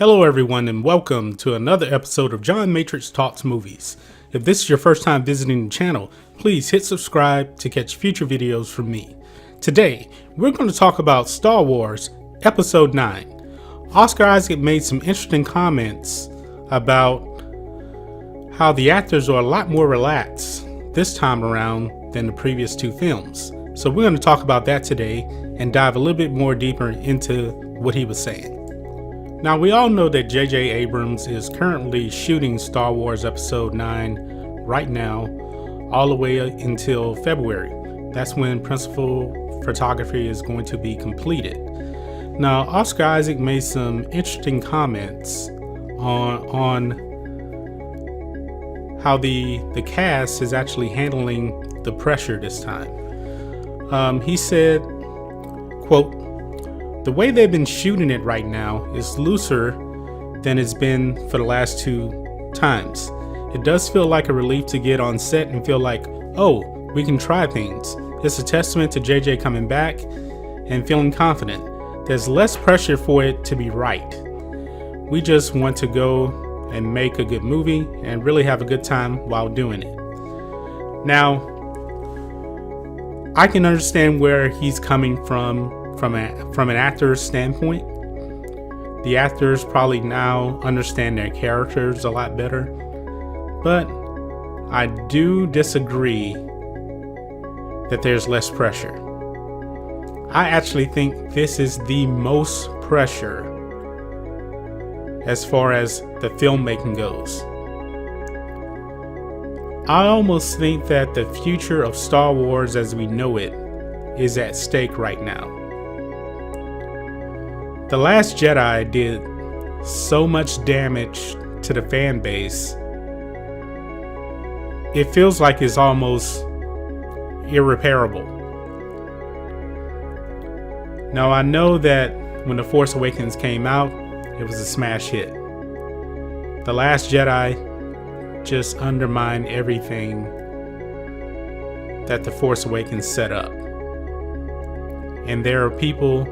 Hello everyone and welcome to another episode of John Matrixx Talks Movies. If this is your first time visiting the channel, please hit subscribe to catch future videos from me. Today, we're going to talk about Star Wars Episode 9. Oscar Isaac made some interesting comments about how the actors are a lot more relaxed this time around than the previous two films. So we're going to talk about that today and dive a little bit more deeper into what he was saying. Now, we all know that J.J. Abrams is currently shooting Star Wars Episode 9 right now, all the way until February. That's when principal photography is going to be completed. Now, Oscar Isaac made some interesting comments on how the cast is actually handling the pressure this time. He said, quote, "The way they've been shooting it right now is looser than it's been for the last two times. It does feel like a relief to get on set and feel like, oh, we can try things. It's a testament to JJ coming back and feeling confident. There's less pressure for it to be right. We just want to go and make a good movie and really have a good time while doing it." Now, I can understand where he's coming from an actor's standpoint. The actors probably now understand their characters a lot better, but I do disagree that there's less pressure. I actually think this is the most pressure as far as the filmmaking goes. I almost think that the future of Star Wars as we know it is at stake right now. The Last Jedi did so much damage to the fan base. It feels like it's almost irreparable. Now, I know that when The Force Awakens came out, it was a smash hit. The Last Jedi just undermined everything that The Force Awakens set up. And there are people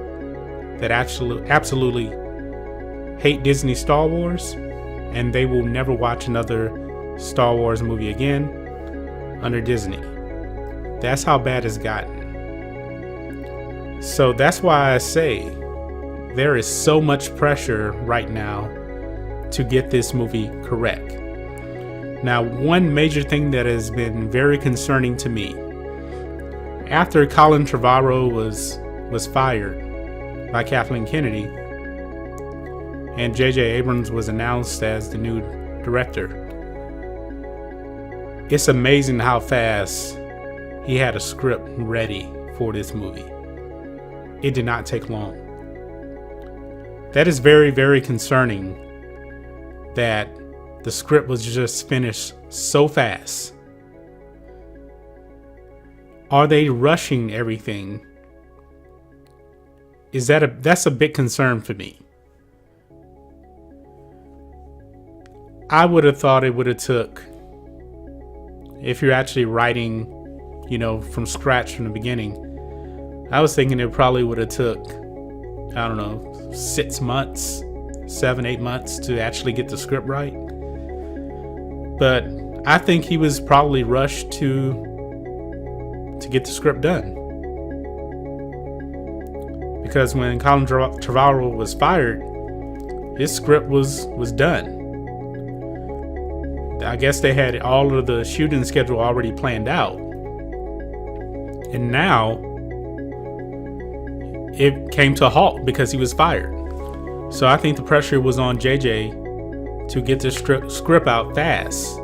that absolutely hate Disney Star Wars, and they will never watch another Star Wars movie again under Disney. That's how bad it's gotten. So that's why I say there is so much pressure right now to get this movie correct. Now, one major thing that has been very concerning to me, after Colin Trevorrow was fired by Kathleen Kennedy, and J.J. Abrams was announced as the new director, it's amazing how fast he had a script ready for this movie. It did not take long. That is very, very concerning that the script was just finished so fast. Are they rushing everything? That's a big concern for me. I would have thought it would have took, if you're actually writing, from scratch from the beginning, I was thinking it probably would have took, 6 months, 7-8 months to actually get the script right. But I think he was probably rushed to get the script done. Because when Colin Trevorrow was fired, his script was done. I guess they had all of the shooting schedule already planned out. And now it came to a halt because he was fired. So I think the pressure was on JJ to get this script out fast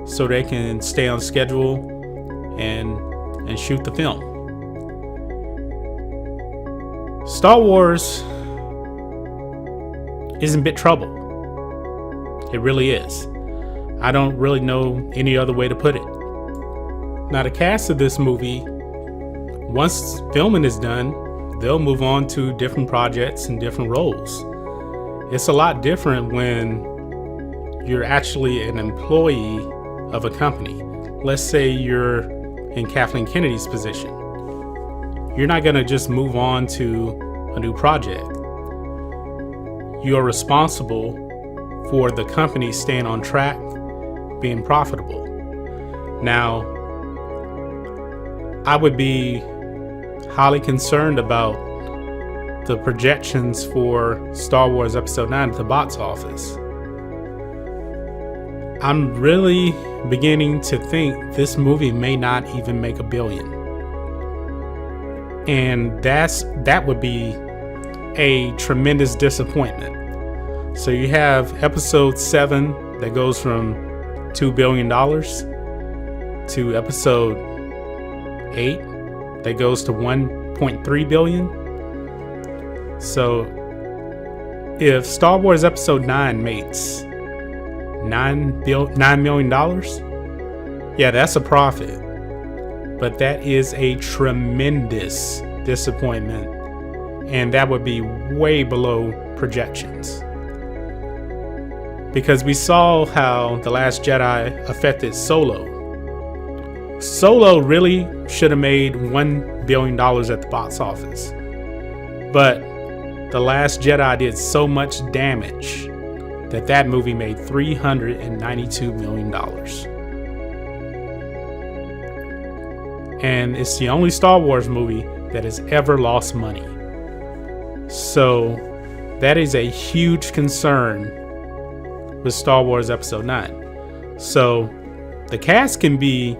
so they can stay on schedule and shoot the film. Star Wars is in big trouble. It really is. I don't really know any other way to put it. Now, the cast of this movie, once filming is done, they'll move on to different projects and different roles. It's a lot different when you're actually an employee of a company. Let's say you're in Kathleen Kennedy's position. You're not going to just move on to a new project. you're responsible for the company staying on track, being profitable. Now, I would be highly concerned about the projections for Star Wars Episode 9 at the box office. I'm really beginning to think this movie may not even make $1 billion. And that would be a tremendous disappointment. So you have Episode 7 that goes from $2 billion to Episode 8 that goes to $1.3 billion. So if Star Wars Episode 9 makes $9 million, yeah, that's a profit. But that is a tremendous disappointment, and that would be way below projections. Because we saw how The Last Jedi affected Solo. Solo really should have made $1 billion at the box office. But The Last Jedi did so much damage that movie made $392 million. And it's the only Star Wars movie that has ever lost money. So that is a huge concern with Star Wars Episode 9. So the cast can be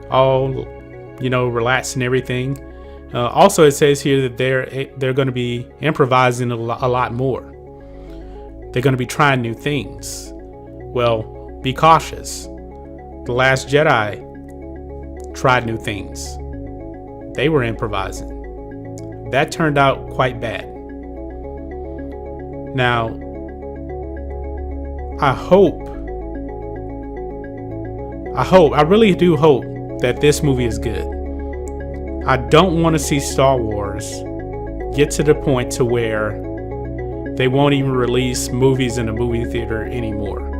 all, relaxed and everything. Also, it says here that they're going to be improvising a lot more. They're going to be trying new things. Well, be cautious. The Last Jedi tried new things. They were improvising. That turned out quite bad. Now, I really do hope that this movie is good. I don't want to see Star Wars get to the point to where they won't even release movies in a movie theater anymore.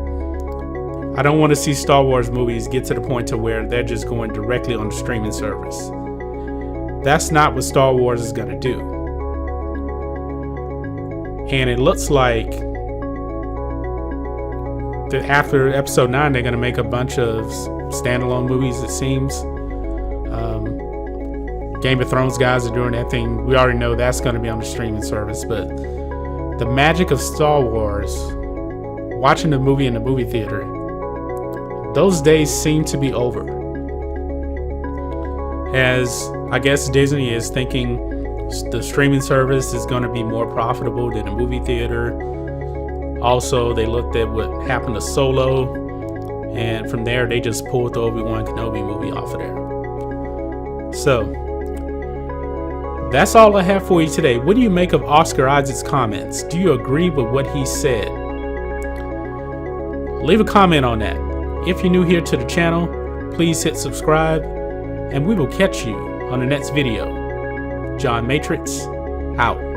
I don't want to see Star Wars movies get to the point to where they're just going directly on the streaming service. That's not what Star Wars is going to do. And it looks like that after Episode 9, they're going to make a bunch of standalone movies, it seems. Game of Thrones guys are doing that thing. We already know that's going to be on the streaming service. But the magic of Star Wars, watching the movie in the movie theater, those days seem to be over. As I guess Disney is thinking the streaming service is going to be more profitable than a movie theater. Also, they looked at what happened to Solo, and from there they just pulled the Obi-Wan Kenobi movie off of there. So that's all I have for you today. What do you make of Oscar Isaac's comments? Do you agree with what he said? Leave a comment on that. If you're new here to the channel, please hit subscribe, and we will catch you on the next video. John Matrixx, out.